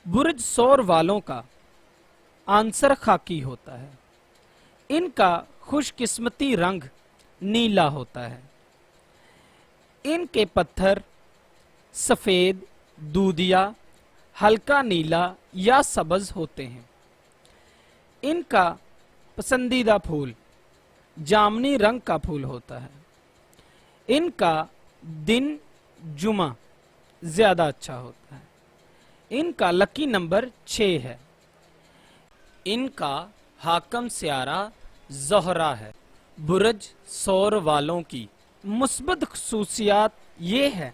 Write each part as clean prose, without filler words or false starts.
बुर्ज सौर वालों का आंसर खाकी होता है। इनका खुशकिस्मती रंग नीला होता है। इनके पत्थर सफेद, दूधिया, हल्का नीला या सब्ज होते हैं। इनका पसंदीदा फूल जामुनी रंग का फूल होता है। इनका दिन जुमा ज्यादा अच्छा होता है। इनका लकी नंबर 6 है। इनका हाकम सियारा ज़ोहरा है। बुर्ज सौर वालों की मुस्बत खुसूसियात ये है: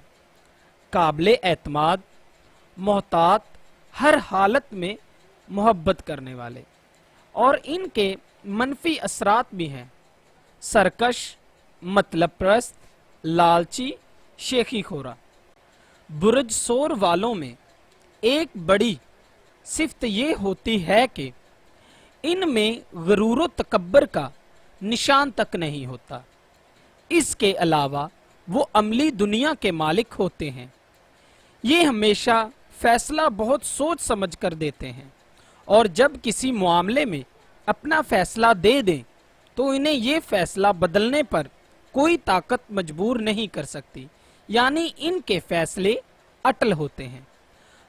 काबिले एतमाद, मोहतात, हर हालत में मोहब्बत करने वाले। और इनके मनफी असरात भी हैं: सरकश, मतलब परस्त, लालची, शेखी खोरा। बुर्ज सौर वालों में एक बड़ी सिफ्त ये होती है कि इनमें गरूर तकब्बर का निशान तक नहीं होता। इसके अलावा वो अमली दुनिया के मालिक होते हैं। ये हमेशा फैसला बहुत सोच समझ कर देते हैं और जब किसी मामले में अपना फैसला दे दें तो इन्हें ये फैसला बदलने पर कोई ताकत मजबूर नहीं कर सकती। यानी इनके फैसले अटल होते हैं।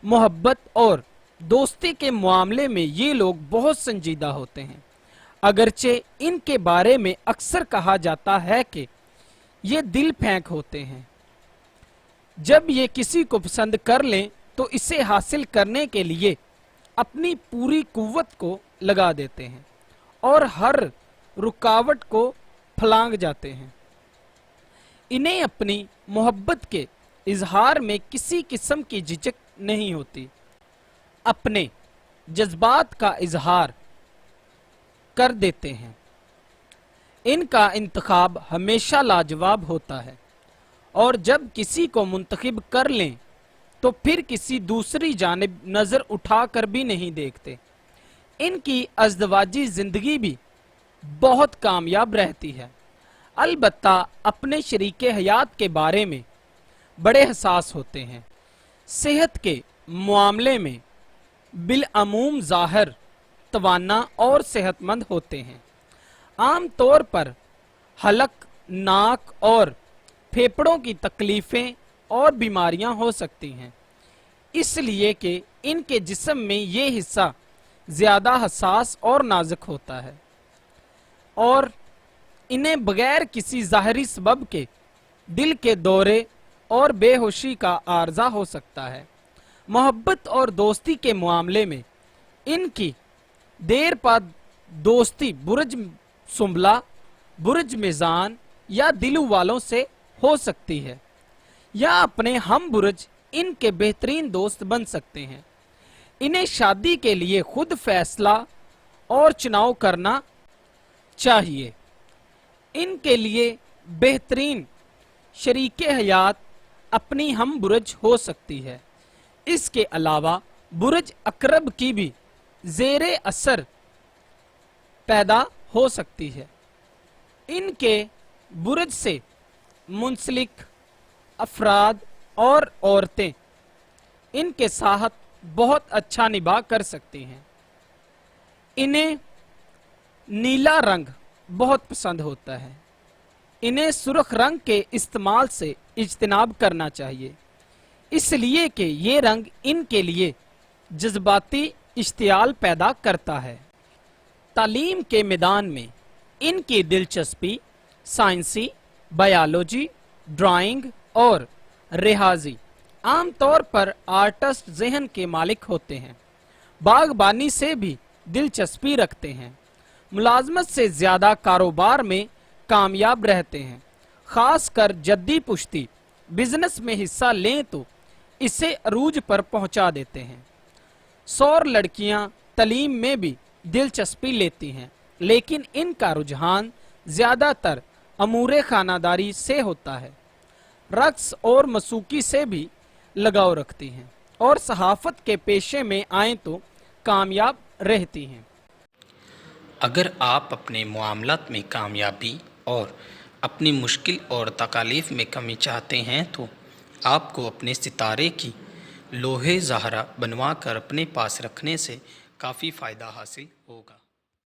मोहब्बत और दोस्ती के मामले में ये लोग बहुत संजीदा होते हैं। अगरचे इनके बारे में अक्सर कहा जाता है कि ये दिल फेंक होते हैं। जब ये किसी को पसंद कर लें तो इसे हासिल करने के लिए अपनी पूरी कुव्वत को लगा देते हैं और हर रुकावट को फलांग जाते हैं। इन्हें अपनी मोहब्बत के इजहार में किसी किस्म की झिझक नहीं होती। अपने जज्बात का इजहार कर देते हैं। इनका इंतखाब हमेशा लाजवाब होता है और जब किसी को मुंतखब कर लें तो फिर किसी दूसरी जानिब नजर उठाकर भी नहीं देखते। इनकी अज़दवाजी जिंदगी भी बहुत कामयाब रहती है। अलबत्ता अपने शरीके हयात के बारे में बड़े हसास होते हैं। सेहत के मामले में बिलअमूम ज़ाहिर, तवाना और सेहतमंद होते हैं। आम तौर पर हलक, नाक और फेफड़ों की तकलीफें और बीमारियां हो सकती हैं, इसलिए कि इनके जिस्म में ये हिस्सा ज्यादा हसास और नाजुक होता है और इन्हें बगैर किसी ज़ाहिरी सबब के दिल के दौरे और बेहोशी का आर्जा हो सकता है। मोहब्बत और दोस्ती के मामले में इनकी देर बाद दोस्ती बुर्ज सुंबला, बुर्ज मिजान या दिलू वालों से हो सकती है या अपने हम बुर्ज इनके बेहतरीन दोस्त बन सकते हैं। इन्हें शादी के लिए खुद फैसला और चुनाव करना चाहिए। इनके लिए बेहतरीन शरीके हयात अपनी हम बुर्ज हो सकती है। इसके अलावा बुर्ज अकरब की भी ज़ेरे असर पैदा हो सकती है। इनके बुर्ज से मुंसलिक अफराद और औरतें इनके साथ बहुत अच्छा निभा कर सकती हैं। इन्हें नीला रंग बहुत पसंद होता है। इन्हें सुर्ख रंग के इस्तेमाल से इज्तिनाब करना चाहिए, इसलिए कि ये रंग इनके लिए जज्बाती इश्तियाल पैदा करता है। तालीम के मैदान में इनकी दिलचस्पी साइंसी, बायोलॉजी, ड्राइंग और रियाजी। आम तौर पर आर्टिस्ट जहन के मालिक होते हैं। बागबानी से भी दिलचस्पी रखते हैं। मुलाजमत से ज्यादा कारोबार में कामयाब रहते हैं। खासकर जद्दी पुश्ती बिजनेस में हिस्सा लें तो इसे अरूज पर पहुंचा देते हैं। सौर लड़कियां तालीम में भी दिलचस्पी लेती हैं, लेकिन इनका रुझान ज्यादातर अमूरे खानादारी से होता है। रक्स और मसूकी से भी लगाव रखती हैं और सहाफत के पेशे में आए तो कामयाब रहती हैं। अगर आप अपने मामलात में कामयाबी और अपनी मुश्किल और तकालीफ में कमी चाहते हैं तो आपको अपने सितारे की लोहे ज़हरा बनवा कर अपने पास रखने से काफ़ी फ़ायदा हासिल होगा।